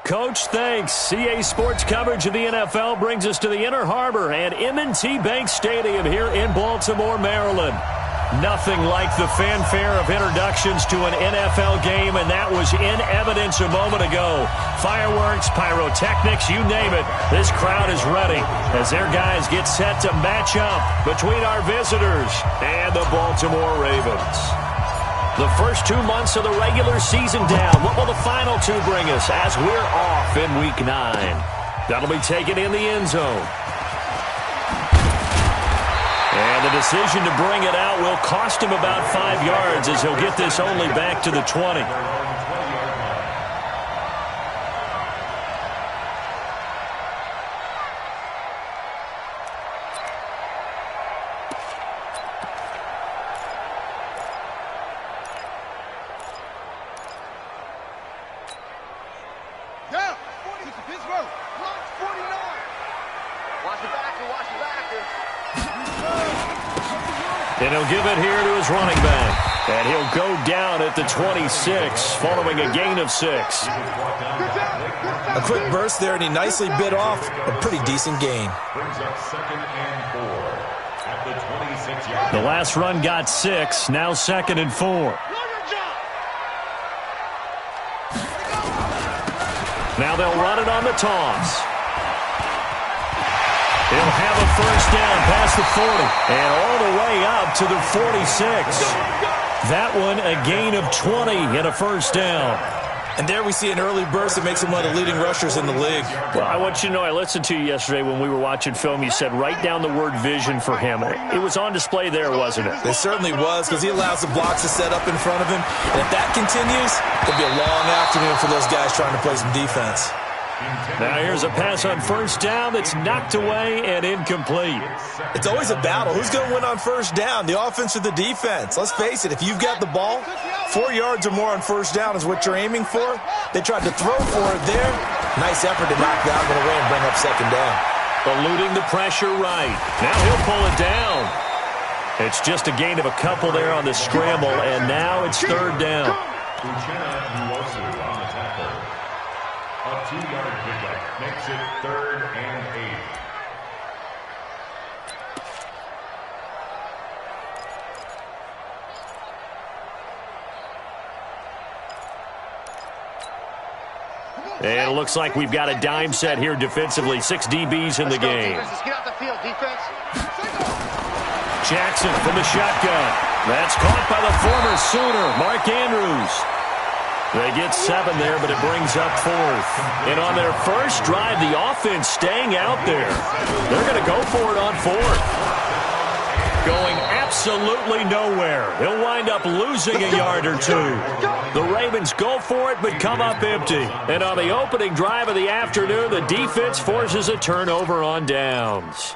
Coach, thanks. CA Sports coverage of the NFL brings us to the Inner Harbor at M&T Bank Stadium here in Baltimore, Maryland. Nothing like the fanfare of introductions to an NFL game, and that was in evidence a moment ago. Fireworks, pyrotechnics, you name it. This crowd is ready as their guys get set to match up between our visitors and the Baltimore Ravens. The first 2 months of the regular season down. What will the final two bring us as we're off in Week 9? That'll be taken in the end zone. And the decision to bring it out will cost him about 5 yards as he'll get this only back to the 20. And he'll give it here to his running back. And he'll go down at the 26, following a gain of 6. A quick burst there, and he nicely bit off a pretty decent gain. The last run got 6, now 2nd and 4. Now they'll run it on the toss. He'll have a first down past the 40 and all the way up to the 46. That one a gain of 20 and a first down. And there we see an early burst that makes him one of the leading rushers in the league. Well, I want you to know, I listened to you yesterday when we were watching film. You said write down the word vision for him. It was on display there, wasn't it? It certainly was, because he allows the blocks to set up in front of him. And if that continues, it'll be a long afternoon for those guys trying to play some defense. Now here's a pass on first down that's knocked away and incomplete. It's always a battle. Who's going to win on first down, the offense or the defense? Let's face it, if you've got the ball, 4 yards or more on first down is what you're aiming for. They tried to throw for it there. Nice effort to knock that one away and bring up second down. Eluding the pressure right. Now he'll pull it down. It's just a gain of a couple there on the scramble, and now it's third down. A 2-yard pickup makes it 3rd and 8. And it looks like we've got a dime set here defensively. 6 DBs in the game. Let's get out the field, defense. Jackson from the shotgun. That's caught by the former Sooner, Mark Andrews. They get 7 there, but it brings up 4th. And on their first drive, the offense staying out there. They're going to go for it on 4th. Going absolutely nowhere. He'll wind up losing a yard or 2. The Ravens go for it, but come up empty. And on the opening drive of the afternoon, the defense forces a turnover on downs.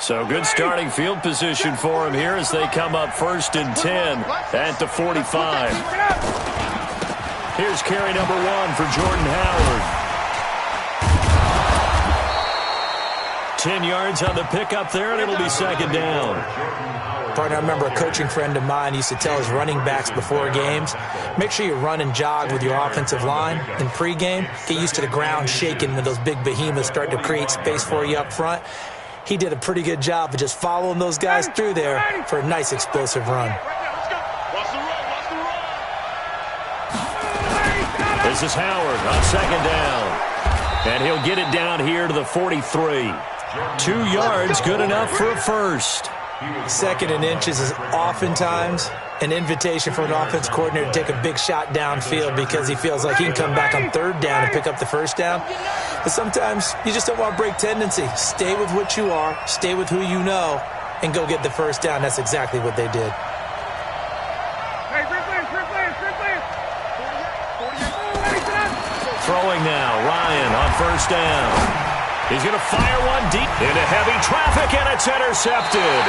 So good starting field position for him here as they come up 1st and 10 at the 45. Here's carry number 1 for Jordan Howard. 10 yards on the pickup there, and it'll be second down. Partner, I remember a coaching friend of mine used to tell his running backs before games, make sure you run and jog with your offensive line in pregame. Get used to the ground shaking when those big behemoths start to create space for you up front. He did a pretty good job of just following those guys through there for a nice explosive run. This is Howard on second down. And he'll get it down here to the 43. 2 yards, good enough for a first. 2nd and inches is oftentimes an invitation for an offense coordinator to take a big shot downfield because he feels like he can come back on 3rd down and pick up the first down. But sometimes you just don't want to break tendency. Stay with what you are, stay with who you know, and go get the first down. That's exactly what they did. Throwing now, Ryan on first down. He's going to fire one deep into heavy traffic, and it's intercepted.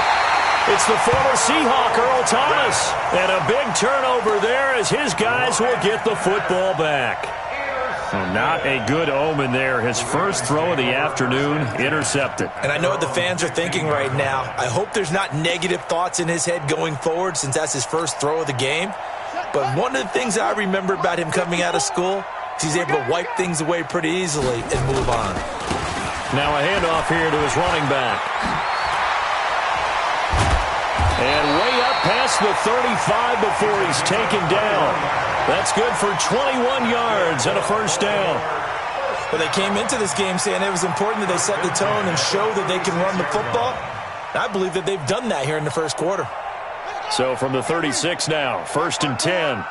It's the former Seahawk, Earl Thomas. And a big turnover there as his guys will get the football back. Well, not a good omen there. His first throw of the afternoon intercepted. And I know what the fans are thinking right now. I hope there's not negative thoughts in his head going forward since that's his first throw of the game. But one of the things I remember about him coming out of school is he's able to wipe things away pretty easily and move on. Now a handoff here to his running back. And way up past the 35 before he's taken down. That's good for 21 yards and a first down. But they came into this game saying it was important that they set the tone and show that they can run the football. I believe that they've done that here in the first quarter. So from the 36 now, 1st and 10.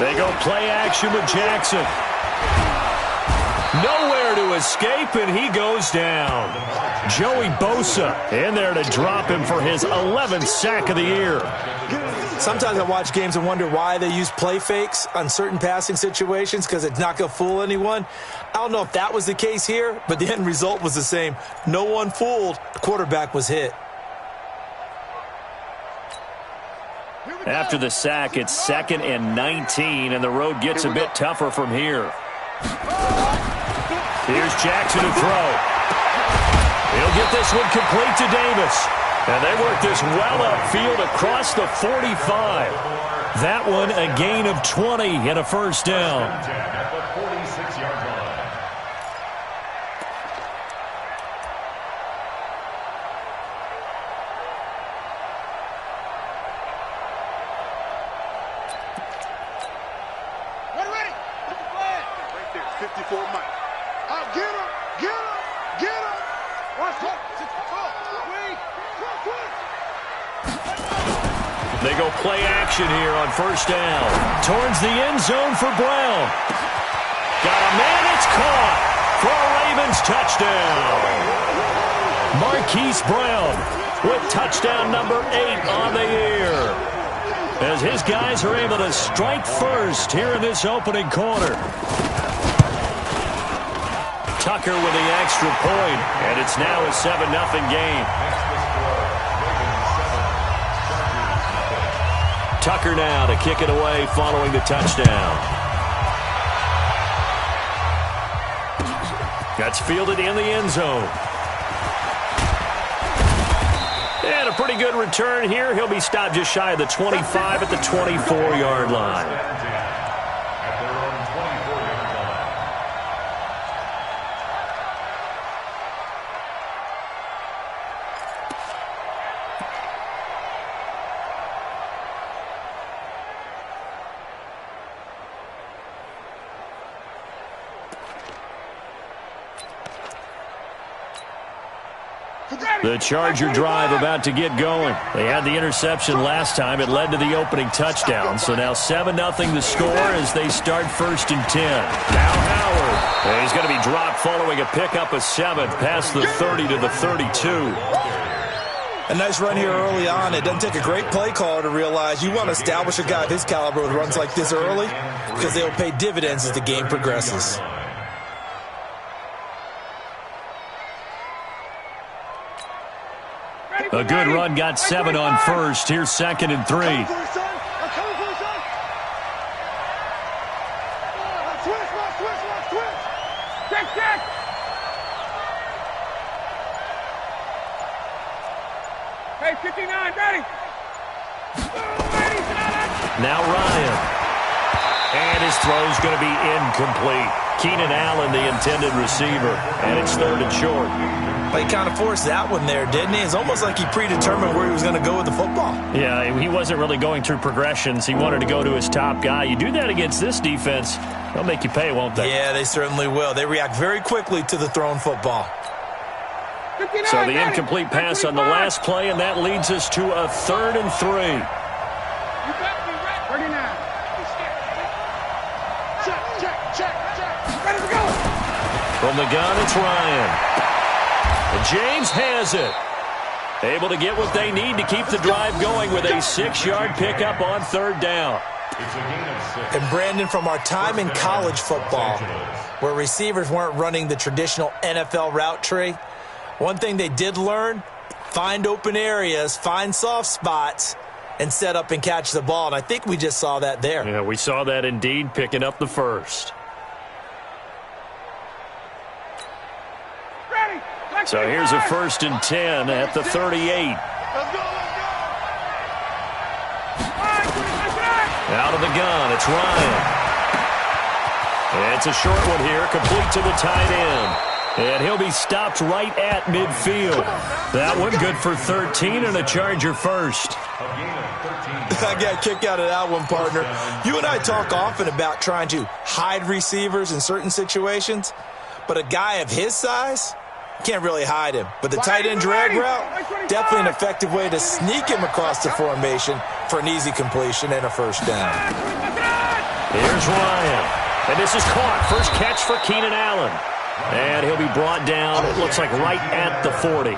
They go play action with Jackson. Nowhere to escape, and he goes down. Joey Bosa in there to drop him for his 11th sack of the year. Sometimes I watch games and wonder why they use play fakes on certain passing situations because it's not going to fool anyone. I don't know if that was the case here, but the end result was the same. No one fooled. The quarterback was hit. After the sack, it's 2nd and 19, and the road gets a bit tougher from here. Here's Jackson to throw. He'll get this one complete to Davis. And they work this well upfield across the 45. That one a gain of 20 and a first down. They go play action here on first down. Towards the end zone for Brown. Got a man, it's caught for a Ravens touchdown. Marquise Brown with touchdown number 8 on the year. As his guys are able to strike first here in this opening quarter. Tucker with the extra point, and it's now a 7-0 game. Tucker now to kick it away following the touchdown. That's fielded in the end zone. And a pretty good return here. He'll be stopped just shy of the 25 at the 24-yard line. The Charger drive about to get going. They had the interception last time. It led to the opening touchdown. So now 7-0 the score as they start 1st and 10. Now Howard. And he's going to be dropped following a pickup of 7 past the 30 to the 32. A nice run here early on. It doesn't take a great play caller to realize you want to establish a guy of his caliber with runs like this early because they will pay dividends as the game progresses. A good run got 7 on first. Here's 2nd and 3. Hey, 59, ready. Now Ryan. And his throw's going to be incomplete. Keenan Allen, the intended receiver. And it's 3rd and short. But he kind of forced that one there, didn't he? It's almost like he predetermined where he was going to go with the football. Yeah, he wasn't really going through progressions. He wanted to go to his top guy. You do that against this defense, they'll make you pay, won't they? Yeah, they certainly will. They react very quickly to the thrown football. So the incomplete pass on the last play, and that leads us to a 3rd and 3. You got me right. 39. Check. Ready to go. From the gun, it's Ryan. And James has it. Able to get what they need to keep the drive going with a 6-yard pickup on 3rd down. And Brandon, from our time in college football, where receivers weren't running the traditional NFL route tree, one thing they did learn, find open areas, find soft spots, and set up and catch the ball. And I think we just saw that there. Yeah, we saw that indeed, picking up the first. So here's a 1st and 10 at the 38. Out of the gun, it's Ryan. It's a short one here, complete to the tight end. And he'll be stopped right at midfield. That one good for 13 and a Charger first. I got a kick out of that one, partner. You and I talk often about trying to hide receivers in certain situations, but a guy of his size can't really hide him. But the tight end drag route, definitely an effective way to sneak him across the formation for an easy completion and a first down. Here's Ryan. And this is caught. First catch for Keenan Allen. And he'll be brought down, it looks like right at the 40.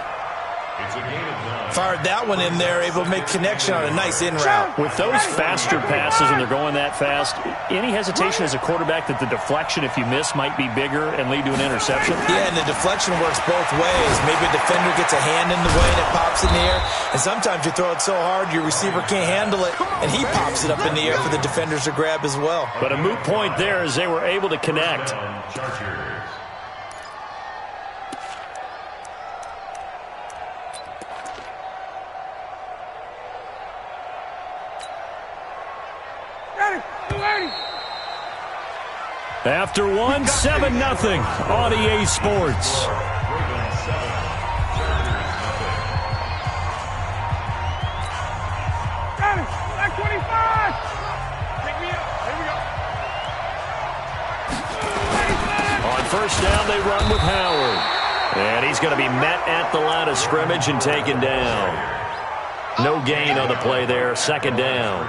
Fired that one in there, able to make connection on a nice in route. With those faster passes and they're going that fast, any hesitation as a quarterback that the deflection, if you miss, might be bigger and lead to an interception? Yeah, and the deflection works both ways. Maybe a defender gets a hand in the way and it pops in the air. And sometimes you throw it so hard your receiver can't handle it, and he pops it up in the air for the defenders to grab as well. But a moot point there as they were able to connect. After one, 7-0 on EA Sports. Got it. Like 25. Pick me up. Here we go. On first down, they run with Howard. And he's going to be met at the line of scrimmage and taken down. No gain on the play there. 2nd down.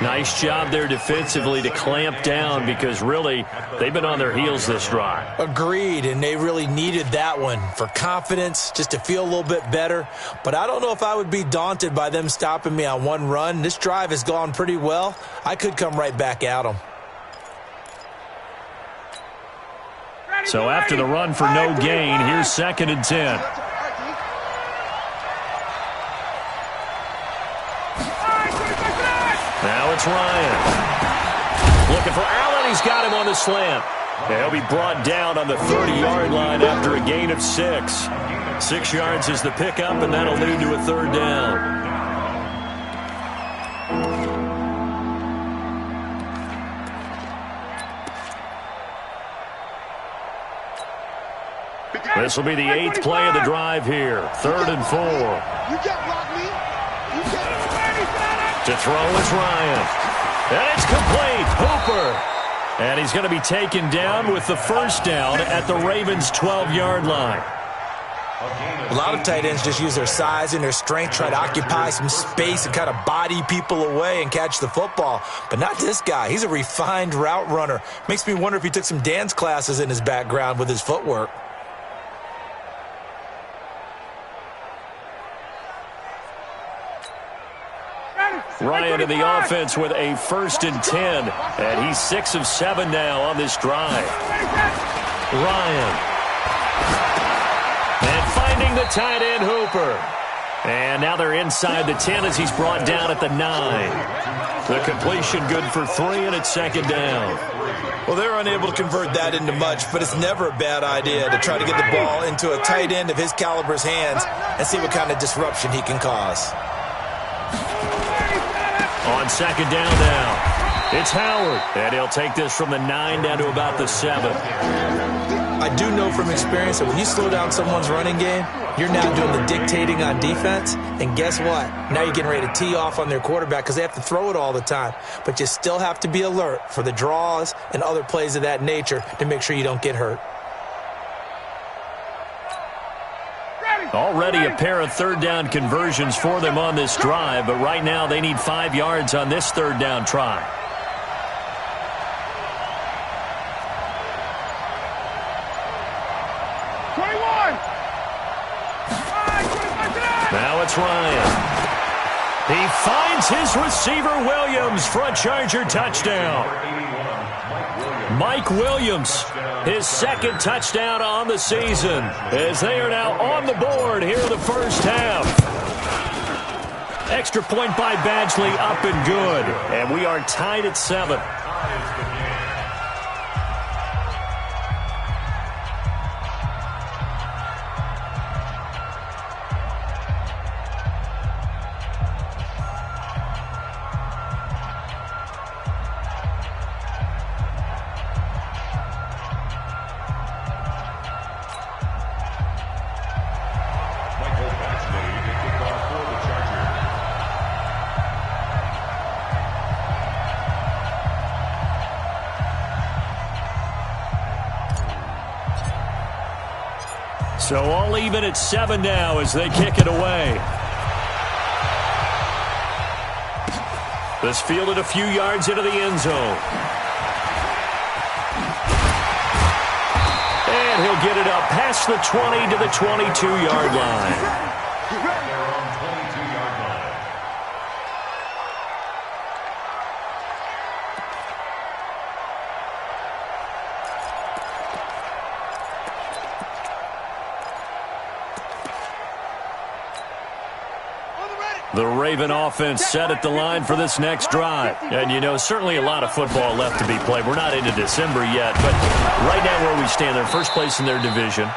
Nice job there defensively to clamp down because really they've been on their heels this drive. Agreed, and they really needed that one for confidence, just to feel a little bit better. But I don't know if I would be daunted by them stopping me on one run. This drive has gone pretty well. I could come right back at them. So after the run for no gain, here's 2nd and 10. Now it's Ryan. Looking for Allen. He's got him on the slant. He'll be brought down on the 30-yard line after a gain of 6. 6 yards is the pickup, and that'll lead to a 3rd down. This will be the 8th play of the drive here. 3rd and 4. You can't block me. You can't. To throw is Ryan. And it's complete. Hooper. And he's going to be taken down with the first down at the Ravens' 12-yard line. A lot of tight ends just use their size and their strength, try to occupy some space and kind of body people away and catch the football. But not this guy. He's a refined route runner. Makes me wonder if he took some dance classes in his background with his footwork. Ryan in the offense with a 1st and 10. And he's 6 of 7 now on this drive. Ryan. And finding the tight end, Hooper. And now they're inside the 10 as he's brought down at the 9. The completion good for 3, and it's 2nd down. Well, they're unable to convert that into much, but it's never a bad idea to try to get the ball into a tight end of his caliber's hands and see what kind of disruption he can cause. On 2nd down now, it's Howard. And he'll take this from the 9 down to about the 7. I do know from experience that when you slow down someone's running game, you're now doing the dictating on defense. And guess what? Now you're getting ready to tee off on their quarterback because they have to throw it all the time. But you still have to be alert for the draws and other plays of that nature to make sure you don't get hurt. Already a pair of 3rd down conversions for them on this drive, but right now they need 5 yards on this 3rd down try. Now it's Ryan. He finds his receiver Williams for a Charger touchdown. Mike Williams, his 2nd touchdown on the season, as they are now on the board here in the first half. Extra point by Badgley, up and good. And we are tied at 7. So all even at 7 now as they kick it away. This fielded a few yards into the end zone. And he'll get it up past the 20 to the 22-yard line. The Raven offense set at the line for this next drive. And, you know, certainly a lot of football left to be played. We're not into December yet, but right now where we stand, they're first place in their division.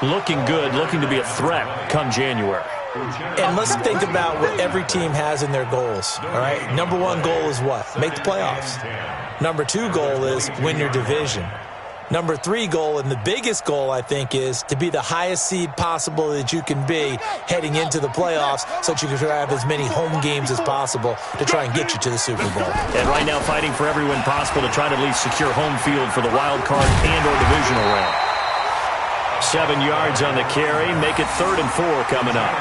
Looking good, looking to be a threat come January. And let's think about what every team has in their goals, all right? Number one goal is what? Make the playoffs. Number two goal is win your division. Number three goal, and the biggest goal, I think, is to be the highest seed possible that you can be heading into the playoffs so that you can have as many home games as possible to try and get you to the Super Bowl. And right now fighting for every win possible to try to at least secure home field for the wild card and or divisional round. 7 yards on the carry. Make it 3rd and 4 coming up.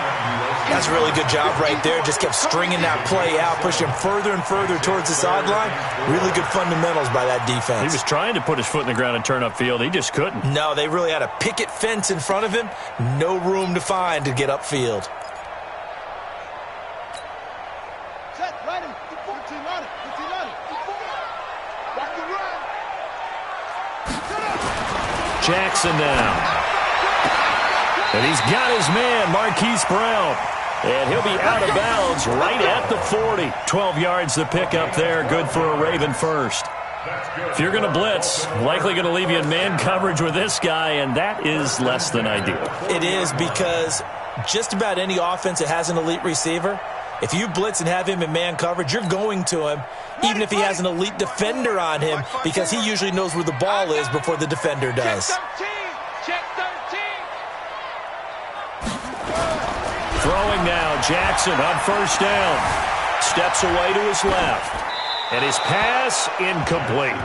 That's a really good job right there. Just kept stringing that play out, pushing further and further towards the sideline. Really good fundamentals by that defense. He was trying to put his foot in the ground and turn upfield. He just couldn't. No, they really had a picket fence in front of him. No room to find to get upfield. Jackson now. And he's got his man, Marquise Brown. And he'll be out of bounds right at the 40. 12 yards the pickup there. Good for a Raven first. If you're going to blitz, likely going to leave you in man coverage with this guy, and that is less than ideal. It is, because just about any offense that has an elite receiver, if you blitz and have him in man coverage, you're going to him, even if he has an elite defender on him, because he usually knows where the ball is before the defender does. Throwing now, Jackson on first down. Steps away to his left. And his pass incomplete.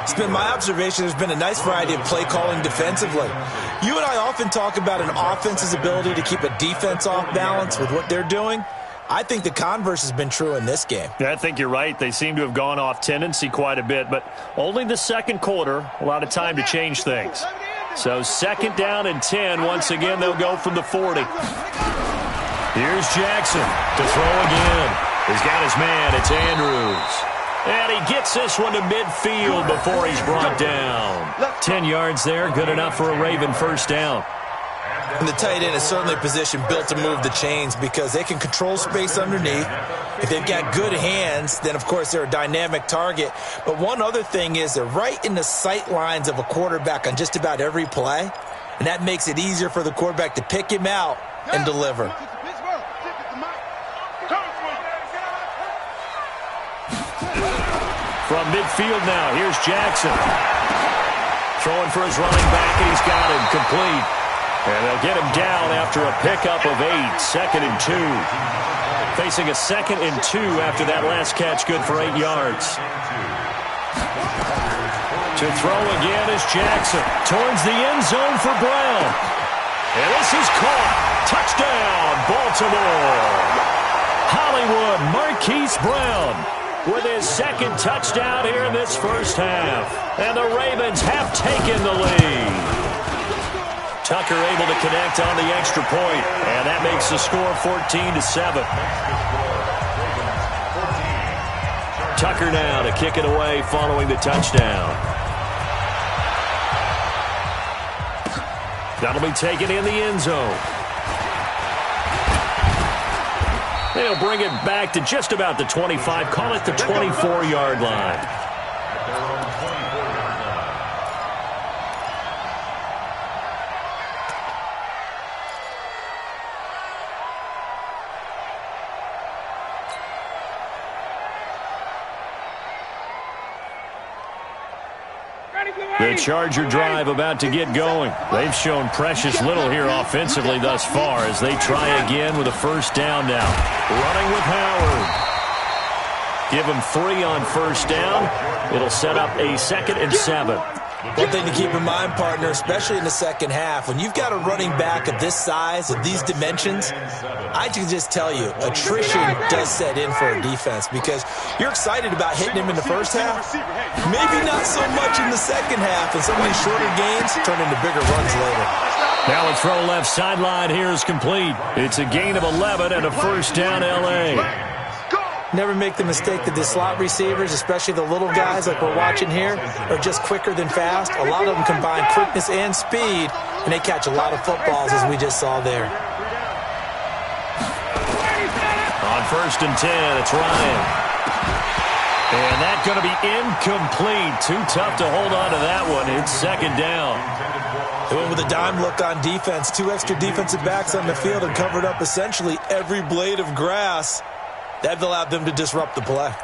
It's been my observation there's been a nice variety of play calling defensively. You and I often talk about an offense's ability to keep a defense off balance with what they're doing. I think the converse has been true in this game. Yeah, I think you're right. They seem to have gone off tendency quite a bit, but only the second quarter, a lot of time to change things. So 2nd down and 10. Once again, they'll go from the 40. Here's Jackson to throw again. He's got his man. It's Andrews. And he gets this one to midfield before he's brought down. 10 yards there, good enough for a Raven first down. And the tight end is certainly a position built to move the chains because they can control space underneath. If they've got good hands, then, of course, they're a dynamic target. But one other thing is they're right in the sight lines of a quarterback on just about every play, and that makes it easier for the quarterback to pick him out and deliver. From midfield now, here's Jackson. Throwing for his running back, and he's got him complete. And they'll get him down after a pickup of 8, 2nd and 2. Facing a 2nd and 2 after that last catch, good for 8 yards. To throw again is Jackson. Towards the end zone for Brown. And this is caught. Touchdown, Baltimore. Hollywood Marquise Brown with his 2nd touchdown here in this first half. And the Ravens have taken the lead. Tucker able to connect on the extra point, and that makes the score 14-7. Tucker now to kick it away following the touchdown. That'll be taken in the end zone. They'll bring it back to just about the 25. Call it the 24-yard line. At their own 24-yard line. The Charger drive about to get going. They've shown precious little here offensively thus far as they try again with a first down now. Running with Howard. Give them 3 on first down. It'll set up a 2nd and 7. One thing to keep in mind, partner, especially in the second half, when you've got a running back of this size, of these dimensions, I can just tell you, attrition does set in for a defense because you're excited about hitting him in the first half. Maybe not so much in the second half, and some of these shorter gains turn into bigger runs later. Now a throw left sideline here is complete. It's a gain of 11 and a first down L.A. Never make the mistake that the slot receivers, especially the little guys like we're watching here, are just quicker than fast. A lot of them combine quickness and speed, and they catch a lot of footballs, as we just saw there. On 1st and 10, it's Ryan. And that's going to be incomplete. Too tough to hold on to that one. It's 2nd down. They went with a dime look on defense. 2 extra defensive backs on the field and covered up essentially every blade of grass. That allowed them to disrupt the play.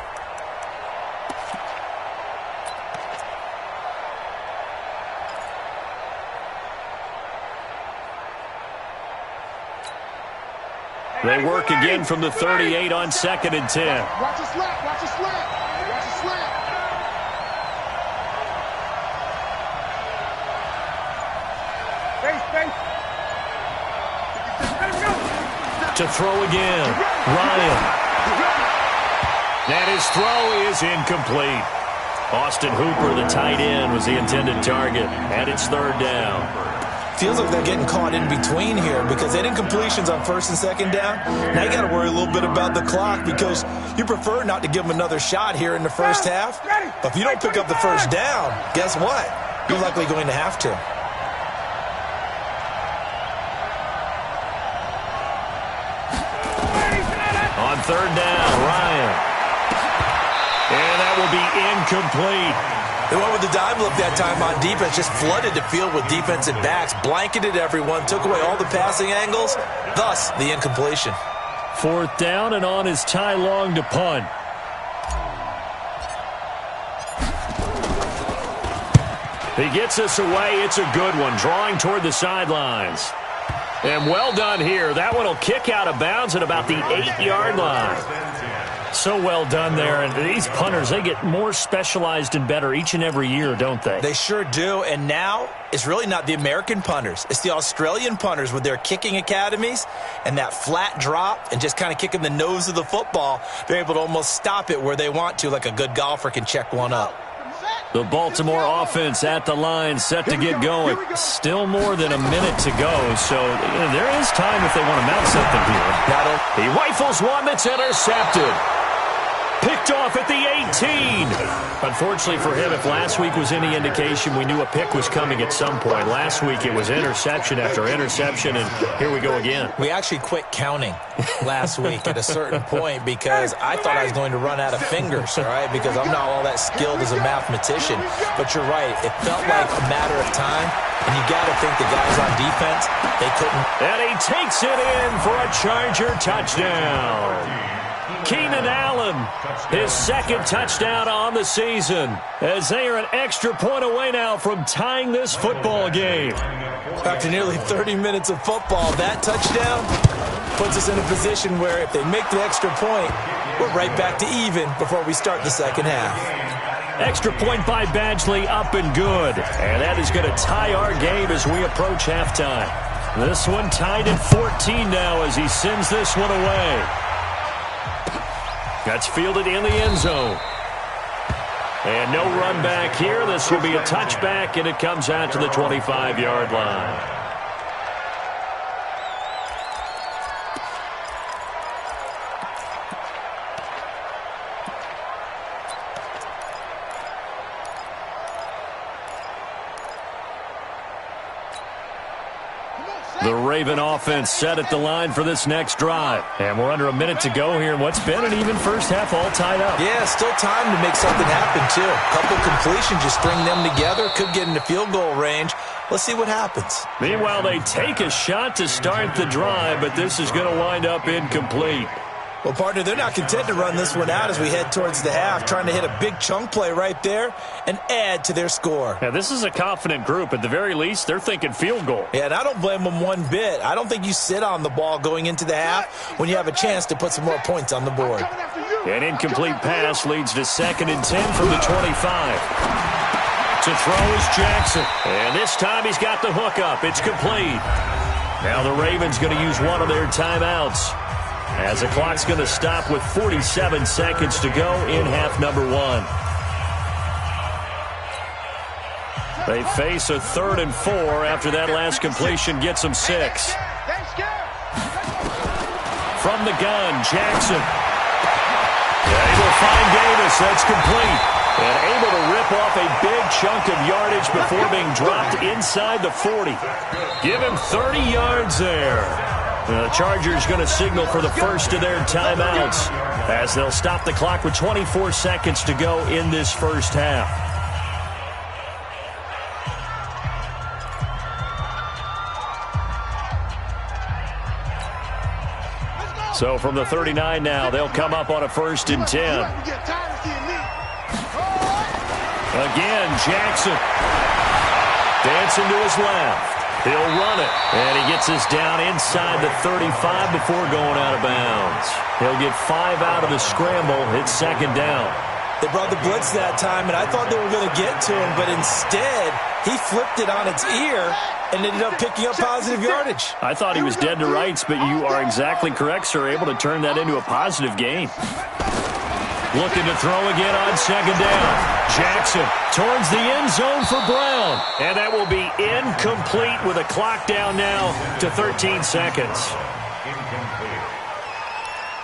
They work again from the 38 on 2nd and 10. Watch your slant, watch your slant, watch your slant. Face. Let him go. To throw again, Ryan. And his throw is incomplete. Austin Hooper, the tight end, was the intended target. And it's 3rd down. Feels like they're getting caught in between here because they did incompletions on 1st and 2nd down. Now you got to worry a little bit about the clock because you prefer not to give them another shot here in the first half. But if you don't pick up the first down, guess what? You're likely going to have to. On 3rd down, Ryan. And that will be incomplete. They went with the dime look that time on defense, just flooded the field with defensive backs, blanketed everyone, took away all the passing angles, thus the incompletion. 4th down, and on is Ty Long to punt. He gets us away. It's a good one, drawing toward the sidelines. And well done here. That one will kick out of bounds at about the 8-yard line. So well done there. And these punters, they get more specialized and better each and every year, don't they? They sure do. And now it's really not the American punters. It's the Australian punters with their kicking academies and that flat drop and just kind of kicking the nose of the football. They're able to almost stop it where they want to, like a good golfer can check one up. The Baltimore offense at the line, set to get going. Still more than a minute to go, so there is time if they want to mount something here. He rifles one that's intercepted. Picked off at the 18. Unfortunately for him, if last week was any indication, we knew a pick was coming at some point. Last week it was interception after interception, and here we go again. We actually quit counting last week at a certain point because I thought I was going to run out of fingers, all right, because I'm not all that skilled as a mathematician. But you're right. It felt like a matter of time, and you got to think the guys on defense, they couldn't. And he takes it in for a Charger touchdown. Keenan Allen, his 2nd touchdown on the season, as they are an extra point away now from tying this football game. After nearly 30 minutes of football, that touchdown puts us in a position where if they make the extra point, we're right back to even before we start the second half. Extra point by Badgley, up and good. And that is going to tie our game as we approach halftime. This one tied at 14 now as he sends this one away. That's fielded in the end zone. And no run back here. This will be a touchback, and it comes out to the 25-yard line. The Raven offense set at the line for this next drive. And we're under a minute to go here in what's been an even first half, all tied up. Yeah, still time to make something happen, too. A couple completions, just string them together. Could get into field goal range. Let's see what happens. Meanwhile, they take a shot to start the drive, but this is going to wind up incomplete. Well, partner, they're not content to run this one out as we head towards the half, trying to hit a big chunk play right there and add to their score. Yeah, this is a confident group. At the very least, they're thinking field goal. Yeah, and I don't blame them one bit. I don't think you sit on the ball going into the half when you have a chance to put some more points on the board. An incomplete pass leads to 2nd and 10 from the 25. To throw is Jackson. And this time he's got the hook up. It's complete. Now the Ravens going to use one of their timeouts, as the clock's going to stop with 47 seconds to go in half number 1. They face a 3rd and 4 after that last completion gets them 6. From the gun, Jackson. Able to find Davis. That's complete. And able to rip off a big chunk of yardage before being dropped inside the 40. Give him 30 yards there. The Chargers going to signal for the first of their timeouts as they'll stop the clock with 24 seconds to go in this first half. So from the 39 now, they'll come up on a 1st and 10. Again, Jackson. Dancing to his left. He'll run it, and he gets us down inside the 35 before going out of bounds. He'll get 5 out of the scramble. It's 2nd down. They brought the blitz that time, and I thought they were going to get to him, but instead, he flipped it on its ear and ended up picking up positive yardage. I thought he was dead to rights, but you are exactly correct, sir, able to turn that into a positive gain. Looking to throw again on 2nd down. Jackson towards the end zone for Brown. And that will be incomplete with a clock down now to 13 seconds. Incomplete.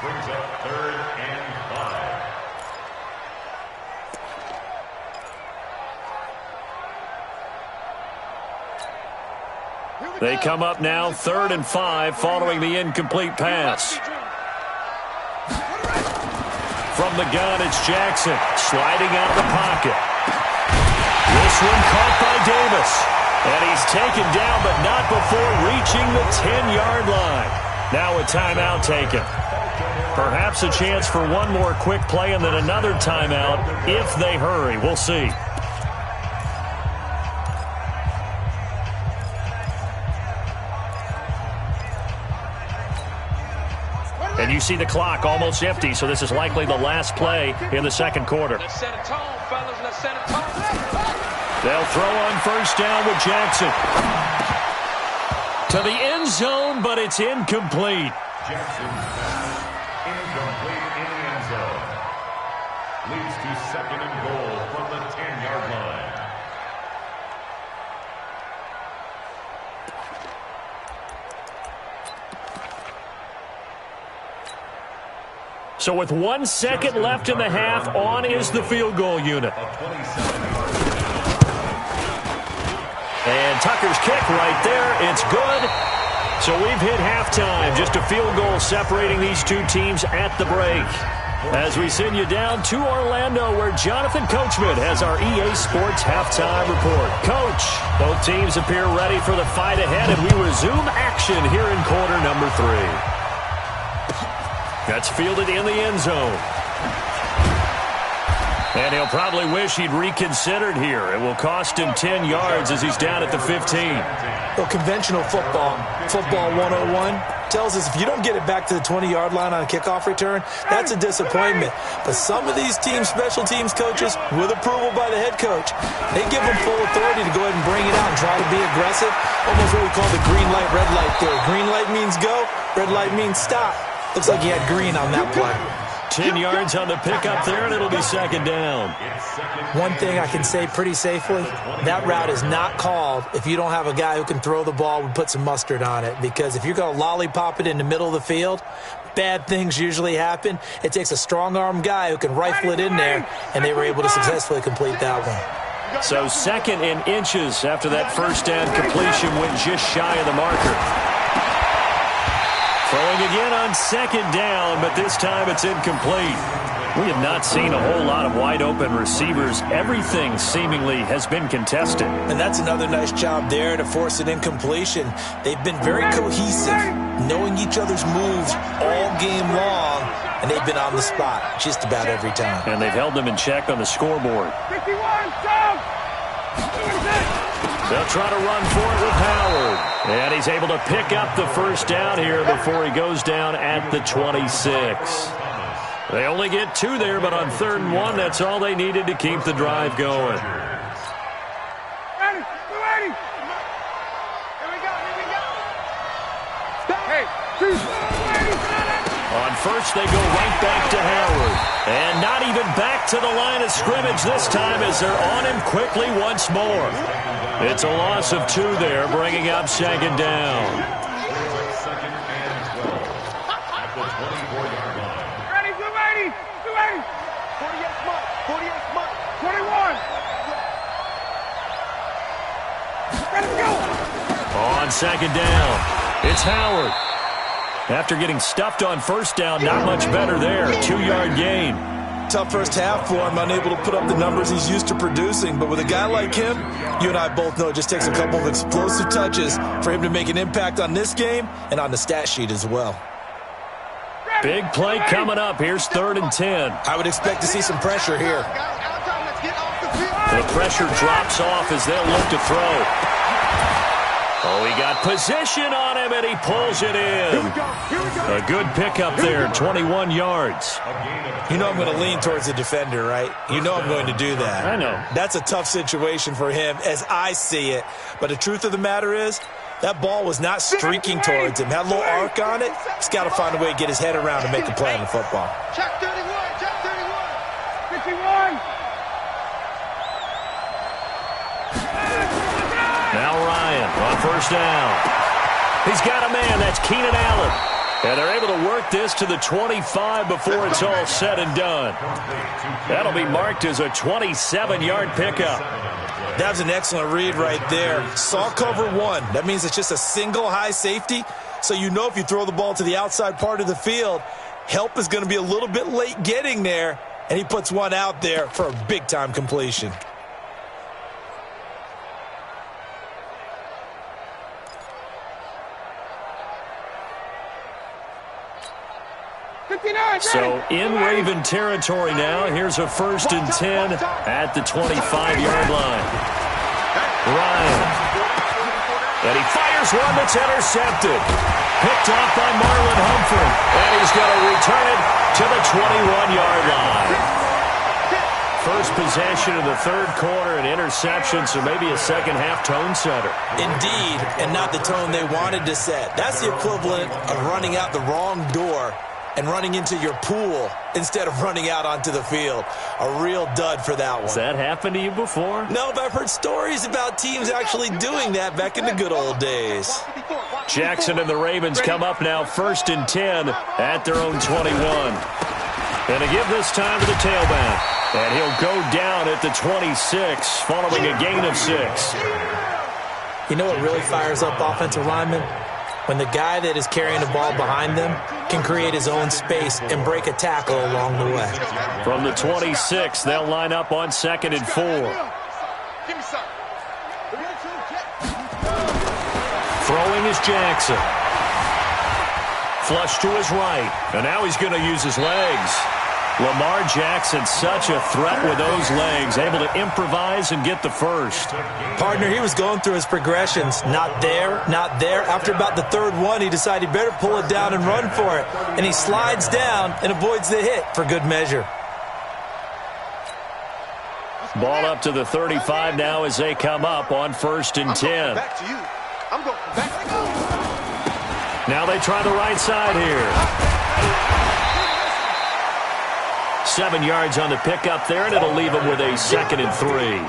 Brings up 3rd and 5. They come up now 3rd and 5 following the incomplete pass. From the gun, it's Jackson sliding out of the pocket. This one caught by Davis. And he's taken down, but not before reaching the 10-yard line. Now a timeout taken. Perhaps a chance for one more quick play and then another timeout if they hurry. We'll see. And you see the clock almost empty, so this is likely the last play in the 2nd quarter. Let's set a tone, fellas. Let's set a tone. They'll throw on 1st down with Jackson. To the end zone, but it's incomplete. Jackson's pass incomplete in the end zone. Leads to 2nd and goal from the 10-yard line. So with 1 second left in the half, on is the field goal unit. And Tucker's kick right there. It's good. So we've hit halftime. Just a field goal separating these two teams at the break. As we send you down to Orlando, where Jonathan Coachman has our EA Sports halftime report. Coach, both teams appear ready for the fight ahead, and we resume action here in quarter number 3. That's fielded in the end zone. And he'll probably wish he'd reconsidered here. It will cost him 10 yards as he's down at the 15. Well, conventional football 101, tells us if you don't get it back to the 20-yard line on a kickoff return, that's a disappointment. But some of these teams, special teams coaches, with approval by the head coach, they give them full authority to go ahead and bring it out and try to be aggressive. Almost what we call the green light, red light theory. Green light means go, red light means stop. Looks like he had green on that play. 10 yards on the pickup there, and it'll be 2nd down. One thing I can say pretty safely, that route is not called if you don't have a guy who can throw the ball and put some mustard on it. Because if you're going to lollipop it in the middle of the field, bad things usually happen. It takes a strong-arm guy who can rifle it in there, and they were able to successfully complete that one. So 2nd and inches after that 1st down completion went just shy of the marker. again on second down, but this time it's incomplete. We have not seen a whole lot of wide-open receivers. Everything seemingly has been contested. And that's another nice job there to force an incompletion. They've been very cohesive, knowing each other's moves all game long, and they've been on the spot just about every time. And they've held them in check on the scoreboard. 51, stop! They'll try to run for it with Howard. And he's able to pick up the first down here before he goes down at the 26. They only get 2 there, but on 3rd and 1, that's all they needed to keep the drive going. Ready, 280. Here we go, here we go. Hey, 280. On first, they go right back to Howard. And not even back to the line of scrimmage this time as they're on him quickly once more. It's a loss of 2 there, bringing up 2nd down. Second and 12 at the 24-yard line. Ready, 280. 280. 48 smart, 48 smart. 21. Let's go. On 2nd down, it's Howard. After getting stuffed on first down, not much better there. 2-yard gain. Tough first half for him, unable to put up the numbers he's used to producing. But with a guy like him, you and I both know it just takes a couple of explosive touches for him to make an impact on this game and on the stat sheet as well. Big play coming up. Here's 3rd and 10. I would expect to see some pressure here. The pressure drops off as they'll look to throw. Oh, he got position on him, and he pulls it in. A good pickup there, 21 yards. You know I'm going to lean towards the defender, right? You know I'm going to do that. I know. That's a tough situation for him as I see it. But the truth of the matter is, that ball was not streaking towards him. Had a little arc on it. He's got to find a way to get his head around and make a play on the football. Check 31, check 31. 51. Now Ryan on first down. He's got a man. That's Keenan Allen. And they're able to work this to the 25 before it's all said and done. That'll be marked as a 27-yard pickup. That was an excellent read right there. Saw cover 1. That means it's just a single high safety. So you know if you throw the ball to the outside part of the field, help is going to be a little bit late getting there. And he puts one out there for a big-time completion. So in Raven territory now. Here's a 1st and 10 at the 25-yard line. Ryan. And he fires one that's intercepted. Picked off by Marlon Humphrey. And he's going to return it to the 21-yard line. First possession of the 3rd quarter, an interception, so maybe a second-half tone setter. Indeed, and not the tone they wanted to set. That's the equivalent of running out the wrong door and running into your pool instead of running out onto the field. A real dud for that one. Has that happened to you before? No, but I've heard stories about teams actually doing that back in the good old days. Jackson and the Ravens come up now 1st and 10 at their own 21. And to give this time to the tailback. And he'll go down at the 26 following a gain of 6. You know what really fires up offensive linemen? When the guy that is carrying the ball behind them can create his own space and break a tackle along the way. From the 26, they'll line up on 2nd and 4. Throwing is Jackson. Flush to his right. And now he's going to use his legs. Lamar Jackson, such a threat with those legs, able to improvise and get the first. Partner, he was going through his progressions. Not there, not there. After about the 3rd one, he decided he better pull it down and run for it. And he slides down and avoids the hit for good measure. Ball up to the 35 now as they come up on 1st and 10. Now they try the right side here. 7 yards on the pickup there, and it'll leave them with a 2nd and 3.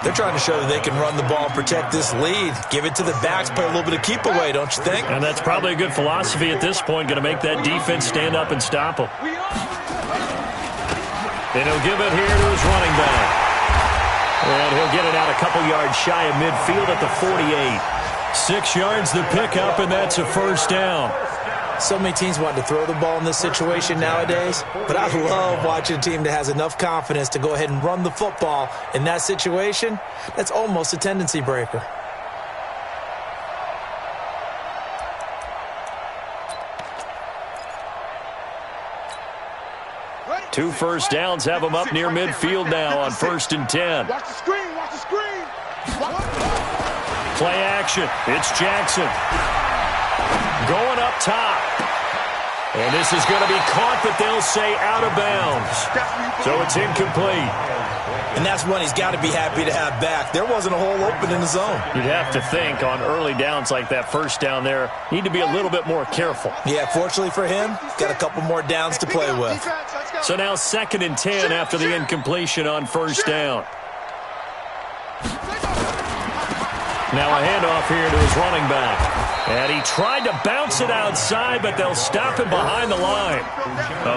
They're trying to show that they can run the ball and protect this lead. Give it to the backs, play a little bit of keep away, don't you think? And that's probably a good philosophy at this point, going to make that defense stand up and stop them. And he'll give it here to his running back. And he'll get it out a couple yards shy of midfield at the 48. 6 yards the pickup, and that's a 1st down. So many teams want to throw the ball in this situation nowadays, but I love watching a team that has enough confidence to go ahead and run the football in that situation. That's almost a tendency breaker. Two first downs have them up near midfield now on 1st and 10. Watch the screen, watch the screen. Play action. It's Jackson. Going up top. And this is going to be caught, but they'll say out of bounds. So it's incomplete. And that's one he's got to be happy to have back. There wasn't a hole open in the zone. You'd have to think on early downs like that first down there, need to be a little bit more careful. Yeah, fortunately for him, got a couple more downs to play with. So now 2nd and 10 after the incompletion on 1st down. Now a handoff here to his running back. And he tried to bounce it outside, but they'll stop him behind the line.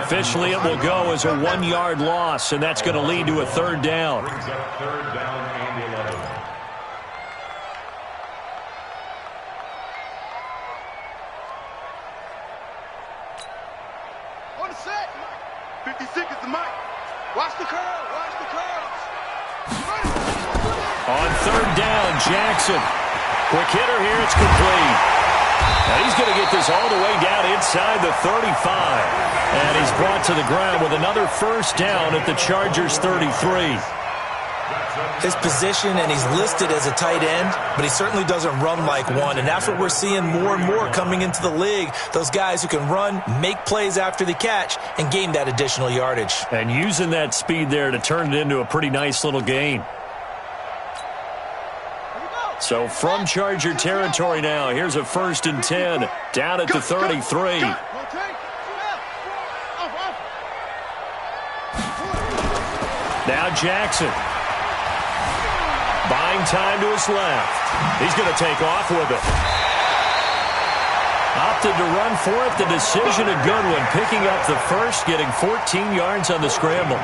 Officially, it will go as a 1-yard loss, and that's going to lead to a 3rd down. Brings up 3rd down and 11. On the set. 50 seconds to Mike. Watch the curl, watch the curls. On 3rd down, Jackson. Quick hitter here, it's complete. And he's going to get this all the way down inside the 35. And he's brought to the ground with another 1st down at the Chargers' 33. His position, and he's listed as a tight end, but he certainly doesn't run like one. And that's what we're seeing more and more coming into the league. Those guys who can run, make plays after the catch, and gain that additional yardage. And using that speed there to turn it into a pretty nice little gain. So from Charger territory now, here's a 1st and 10 down at the 33. Now Jackson. Buying time to his left. He's going to take off with it. Opted to run for it. The decision a good one. Picking up the first, getting 14 yards on the scramble.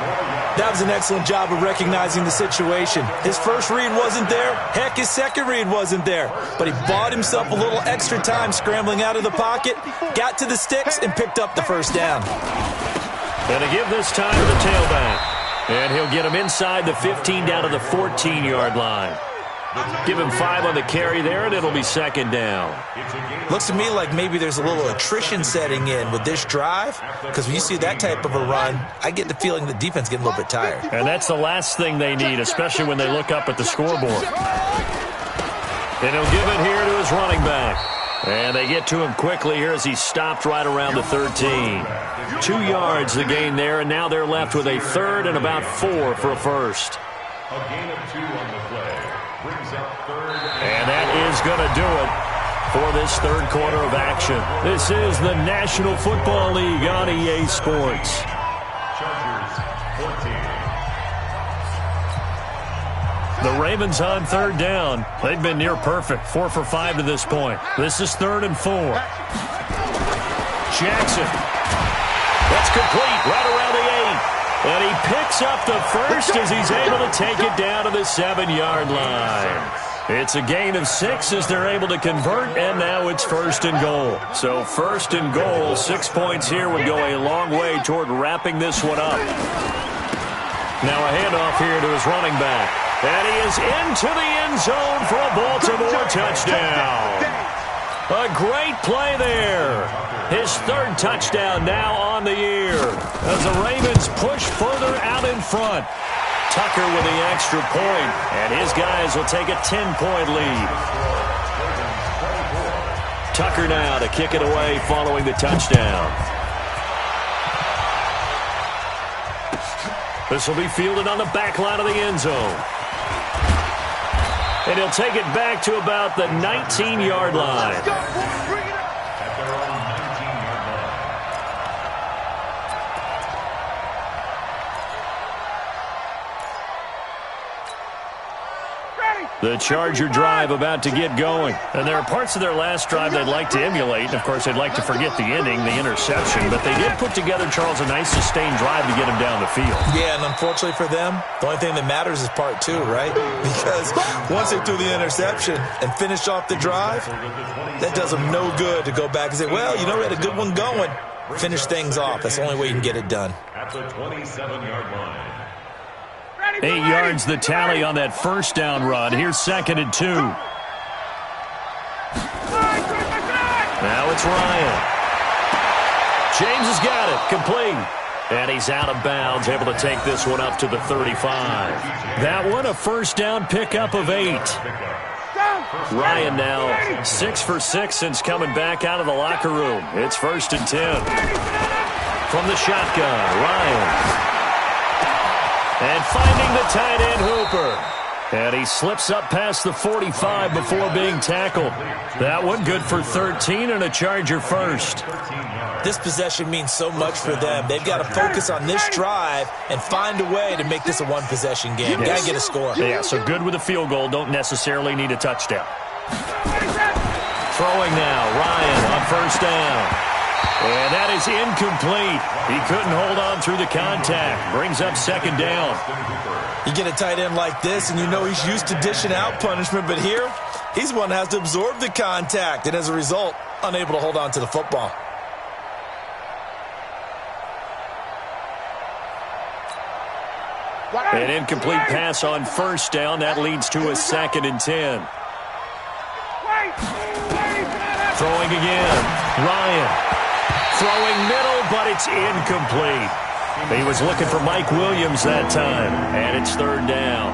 That was an excellent job of recognizing the situation. His first read wasn't there. Heck, his second read wasn't there. But he bought himself a little extra time scrambling out of the pocket, got to the sticks, and picked up the 1st down. Going to give this time to the tailback. And he'll get him inside the 15 down to the 14-yard line. Give him 5 on the carry there, and it'll be 2nd down. Looks to me like maybe there's a little attrition setting in with this drive, because when you see that type of a run, I get the feeling the defense getting a little bit tired. And that's the last thing they need, especially when they look up at the scoreboard. And he'll give it here to his running back. And they get to him quickly here as he stopped right around the 13. 2 yards the gain there, and now they're left with a 3rd and about 4 for a first. A gain of 2 on the play. Brings up 3rd and that is going to do it for this 3rd quarter of action. This is the National Football League on EA Sports. Chargers 14. The Ravens on 3rd down. They've been near perfect. 4 for 5 to this point. This is 3rd and 4. Jackson. That's complete right around the 8. And he picks up the first as he's able to take it down to the 7-yard line. It's a gain of 6 as they're able to convert, and now it's 1st and goal. So 1st and goal, 6 points here would go a long way toward wrapping this one up. Now a handoff here to his running back. And he is into the end zone for a Baltimore touchdown. A great play there. His 3rd touchdown now on the year as the Ravens push further out in front. Tucker with the extra point, and his guys will take a 10-point lead. Tucker now to kick it away following the touchdown. This will be fielded on the back line of the end zone. And he'll take it back to about the 19-yard line. At their own 19-yard line. Ready, The Charger drive about to get going. And there are parts of their last drive they'd like to emulate. And, of course, they'd like to forget the ending, the interception. But they did put together, Charles, a nice sustained drive to get him down the field. Yeah, and unfortunately for them, the only thing that matters is part two, right? Because once they threw the interception and finished off the drive, that does them no good to go back and say, well, you know, we had a good one going. Finish things off. That's the only way you can get it done. At the 27-yard line. 8 yards the tally on that first down run. Here's 2nd and 2. Now it's Ryan. James has got it. Complete. And he's out of bounds, able to take this one up to the 35. That one a first down pickup of 8. Ryan now 6 for 6 since coming back out of the locker room. It's 1st and 10. From the shotgun, Ryan. And finding the tight end Hooper. And he slips up past the 45 before being tackled. That one good for 13 and a Charger first. This possession means so much for them. They've got to focus on this drive and find a way to make this a one-possession game. Got to get a score. Yeah, so good with a field goal. Don't necessarily need a touchdown. Throwing now, Ryan on first down. And that is incomplete. He couldn't hold on through the contact. Brings up 2nd down. You get a tight end like this, and you know he's used to dishing out punishment, but here, he's one that has to absorb the contact, and as a result, unable to hold on to the football. An incomplete pass on first down. That leads to a 2nd and 10. Throwing again. Ryan. Throwing middle, but it's incomplete. He was looking for Mike Williams that time, and it's 3rd down.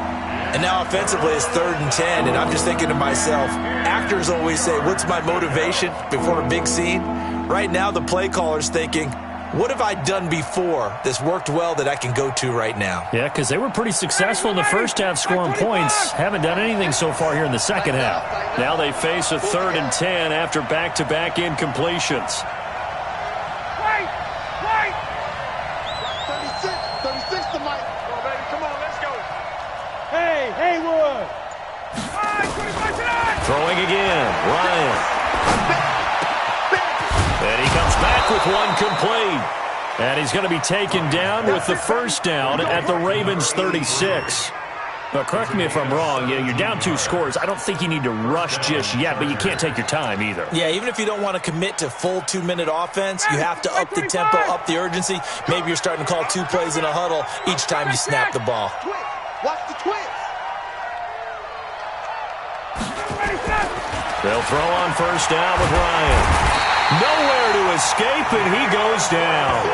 And now offensively it's 3rd and 10, and I'm just thinking to myself, actors always say, what's my motivation before a big scene? Right now the play caller's thinking, what have I done before that's worked well that I can go to right now? Yeah, because they were pretty successful in the first half scoring points. Haven't done anything so far here in the second half. Now they face a 3rd and 10 after back-to-back incompletions. 36 to Mike. Come on, baby. Come on, let's go. Hey, Haywood. Throwing again. Ryan. And he comes back with one complete. And he's going to be taken down with the first down at the Ravens' 36. Now, correct me if I'm wrong. You're down 2 scores. I don't think you need to rush just yet, but you can't take your time either. Yeah, even if you don't want to commit to full 2-minute offense, you have to up the tempo, up the urgency. Maybe you're starting to call 2 plays in a huddle each time you snap the ball. Watch the twist. They'll throw on first down with Ryan. Nowhere to escape, and he goes down.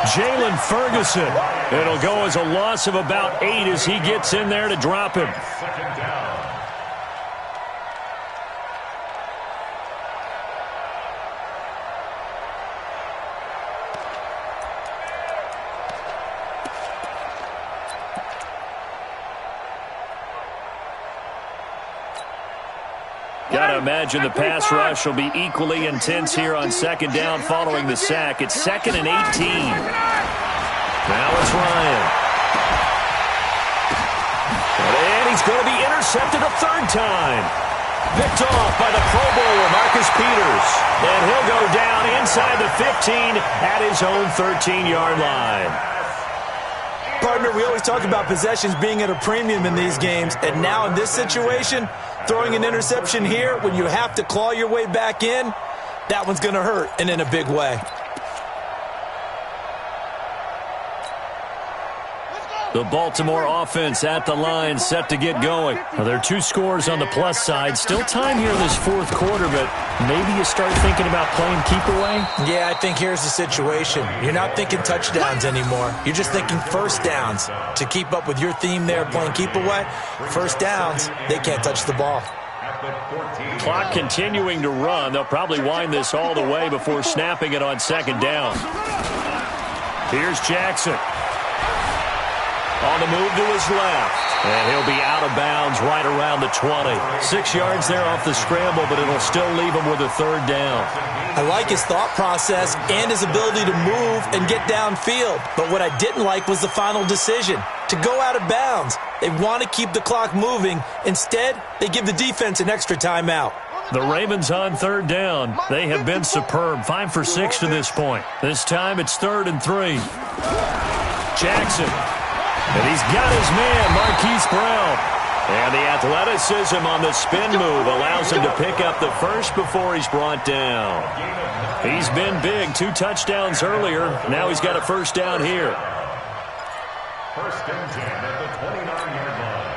Jalen Ferguson. It'll go as a loss of about 8 as he gets in there to drop him. 2nd down. Got to imagine the pass rush will be equally intense here on 2nd down following the sack. It's 2nd and 18. Now it's Ryan. And he's going to be intercepted a 3rd time. Picked off by the Pro Bowler, Marcus Peters. And he'll go down inside the 15 at his own 13-yard line. Partner, we always talk about possessions being at a premium in these games, and now in this situation, throwing an interception here when you have to claw your way back in, that one's going to hurt, and in a big way. The Baltimore offense at the line, set to get going. Now, there are 2 scores on the plus side. Still time here in this 4th quarter, but maybe you start thinking about playing keep away? Yeah, I think here's the situation. You're not thinking touchdowns anymore. You're just thinking first downs. To keep up with your theme there, playing keep away, first downs, they can't touch the ball. Clock continuing to run. They'll probably wind this all the way before snapping it on 2nd down. Here's Jackson. On the move to his left. And he'll be out of bounds right around the 20. 6 yards there off the scramble, but it'll still leave him with a third down. I like his thought process and his ability to move and get downfield. But what I didn't like was the final decision, to go out of bounds. They want to keep the clock moving. Instead, they give the defense an extra timeout. The Ravens on third down. They have been superb. 5 for 6 to this point. This time it's 3rd and 3. Jackson. And he's got his man, Marquise Brown. And the athleticism on the spin move allows him to pick up the first before he's brought down. He's been big. 2 touchdowns earlier. Now he's got a first down here. First and 10 at the 29-yard line.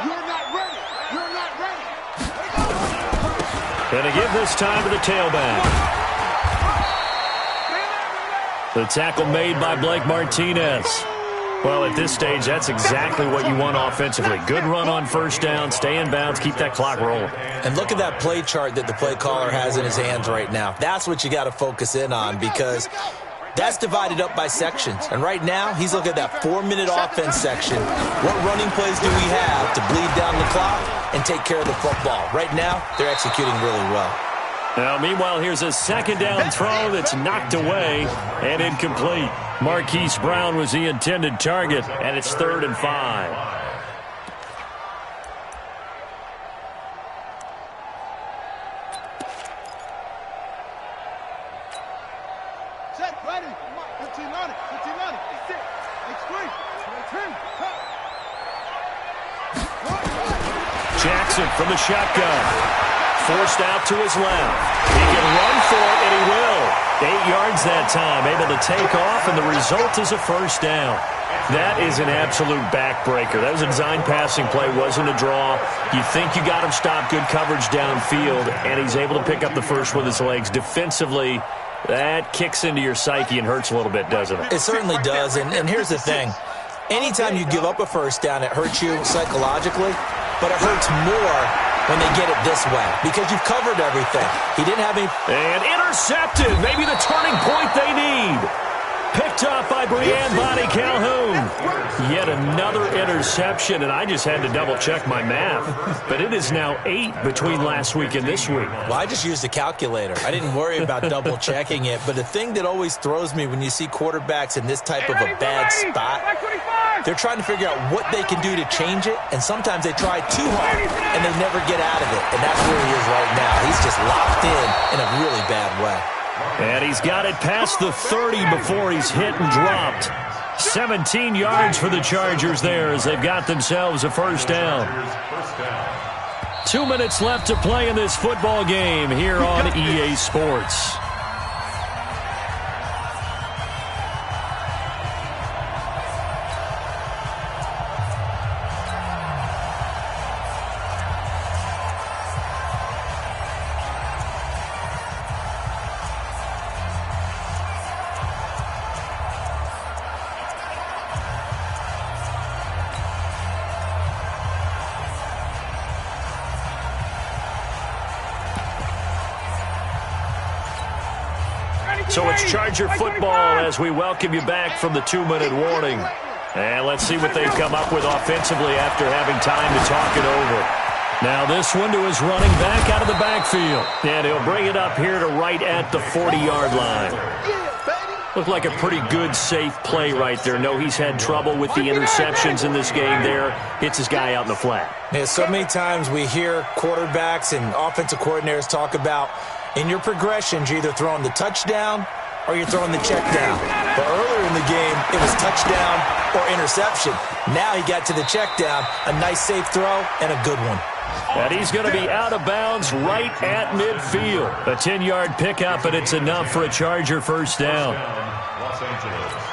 You're not ready. You're not ready. And to give this time to the tailback. The tackle made by Blake Martinez. Well, at this stage, that's exactly what you want offensively. Good run on first down, stay in bounds, keep that clock rolling. And look at that play chart that the play caller has in his hands right now. That's what you got to focus in on, because that's divided up by sections. And right now, he's looking at that 4-minute offense section. What running plays do we have to bleed down the clock and take care of the football? Right now, they're executing really well. Now, meanwhile, here's a second down throw that's knocked away and incomplete. Marquise Brown was the intended target, and it's 3rd and 5. Set, ready. 15 on it. 15 on it. Sit. Extreme. Jackson from the shotgun. Forced out to his left. He can run for it, and he will. 8 yards that time, able to take off, and the result is a first down. That is an absolute backbreaker. That was a design passing play, wasn't a draw. You think you got him stopped, good coverage downfield, and he's able to pick up the first with his legs. Defensively, that kicks into your psyche and hurts a little bit, doesn't it? It certainly does, and here's the thing. Anytime you give up a first down, it hurts you psychologically, but it hurts more when they get it this way, because you've covered everything. He didn't have any... And intercepted. Maybe the turning point they need. Picked off by Brianne Bonnie Calhoun. Yet another interception, and I just had to double-check my math. But it is now 8 between last week and this week. Well, I just used a calculator. I didn't worry about double-checking it. But the thing that always throws me when you see quarterbacks in this type of a bad spot, they're trying to figure out what they can do to change it, and sometimes they try too hard, and they never get out of it. And that's where he is right now. He's just locked in a really bad way. And he's got it past the 30 before he's hit and dropped. 17 yards for the Chargers there as they've got themselves a first down. 2 minutes left to play in this football game here on EA Sports. So it's Charger football as we welcome you back from the 2-minute warning. And let's see what they've come up with offensively after having time to talk it over. Now this one to his running back out of the backfield. And he'll bring it up here to right at the 40-yard line. Looked like a pretty good, safe play right there. No, he's had trouble with the interceptions in this game there. Hits his guy out in the flat. Yeah, so many times we hear quarterbacks and offensive coordinators talk about in your progressions, you're either throwing the touchdown or you're throwing the check down. But earlier in the game, it was touchdown or interception. Now he got to the check down, a nice safe throw, and a good one. And he's going to be out of bounds right at midfield. A 10-yard pickup, and it's enough for a Charger first down. Los Angeles.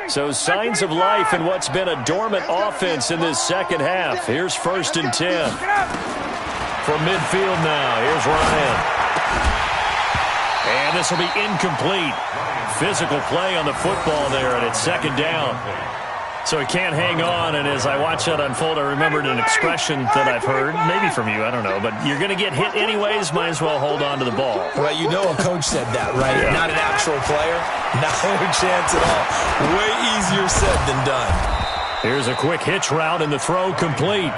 So signs of life in what's been a dormant offense in this second half. Here's 1st and 10. From midfield now, here's Ryan. And this will be incomplete. Physical play on the football there, and it's second down. So he can't hang on, and as I watch that unfold, I remembered an expression that I've heard, maybe from you, I don't know, but you're going to get hit anyways, might as well hold on to the ball. Well, you know a coach said that, right? Yeah. Not an actual player. No chance at all. Way easier said than done. Here's a quick hitch route, and the throw complete.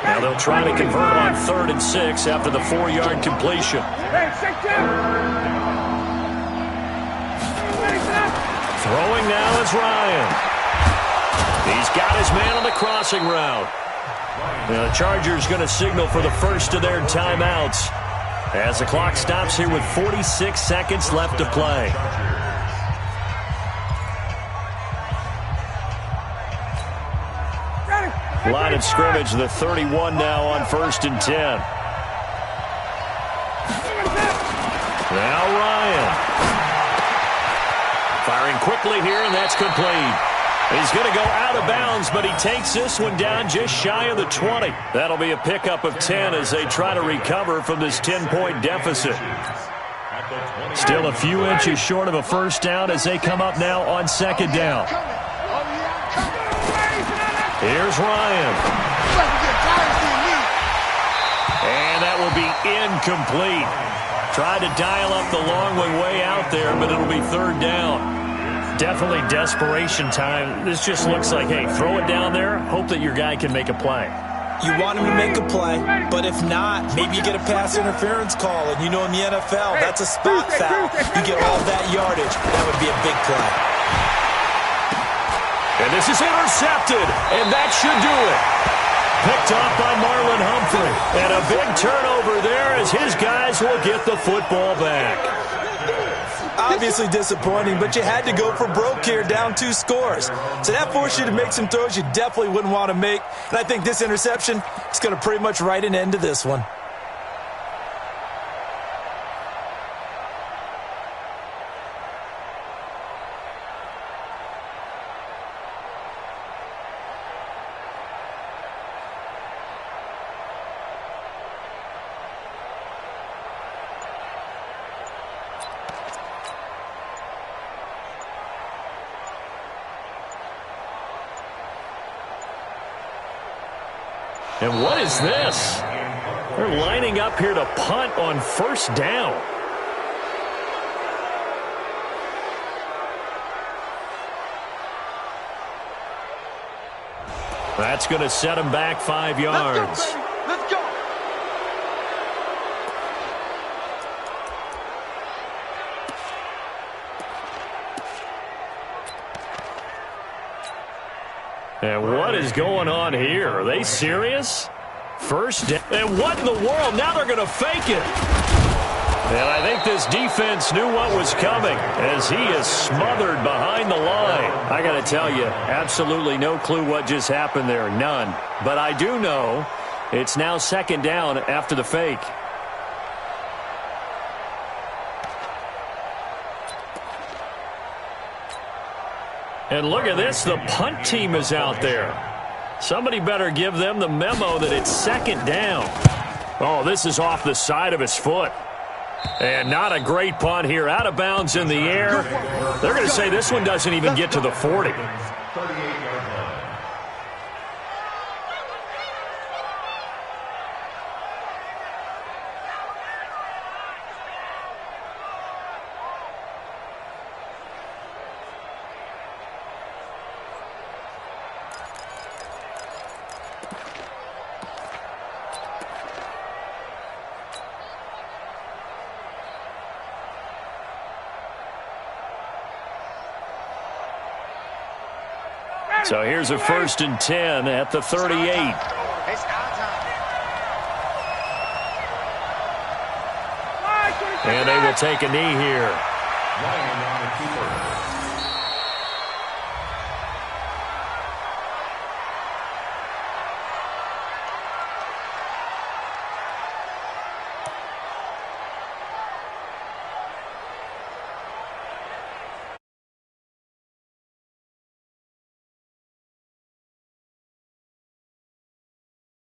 Now they'll try to convert on 3rd and 6 after the 4-yard completion. Throwing now is Ryan. He's got his man on the crossing route. Now the Chargers going to signal for the first of their timeouts as the clock stops here with 46 seconds left to play. Line of scrimmage, the 31 now on 1st and 10. Now Ryan. Firing quickly here, and that's complete. He's going to go out of bounds, but he takes this one down just shy of the 20. That'll be a pickup of 10 as they try to recover from this 10-point deficit. Still a few inches short of a first down as they come up now on 2nd down. Here's Ryan. And that will be incomplete. Tried to dial up the long one way out there, but it'll be 3rd down. Definitely desperation time. This just looks like, hey, throw it down there, hope that your guy can make a play. You want him to make a play, but if not, maybe you get a pass interference call, and you know in the NFL, that's a spot foul. You get all that yardage. That would be a big play. And this is intercepted, and that should do it. Picked off by Marlon Humphrey. And a big turnover there as his guys will get the football back. Obviously disappointing, but you had to go for broke here, down 2 scores. So that forced you to make some throws you definitely wouldn't want to make. And I think this interception is going to pretty much write an end to this one. And what is this? They're lining up here to punt on 1st down. That's going to set them back 5 yards. Let's go. And what is going on here? Are they serious? 1st down. And what in the world? Now they're going to fake it. And I think this defense knew what was coming as he is smothered behind the line. I got to tell you, absolutely no clue what just happened there. None. But I do know it's now 2nd down after the fake. And look at this, the punt team is out there. Somebody better give them the memo that it's 2nd down. Oh, this is off the side of his foot. And not a great punt here, out of bounds in the air. They're going to say this one doesn't even get to the 40. So here's a 1st and 10 at the 38. And they will take a knee here.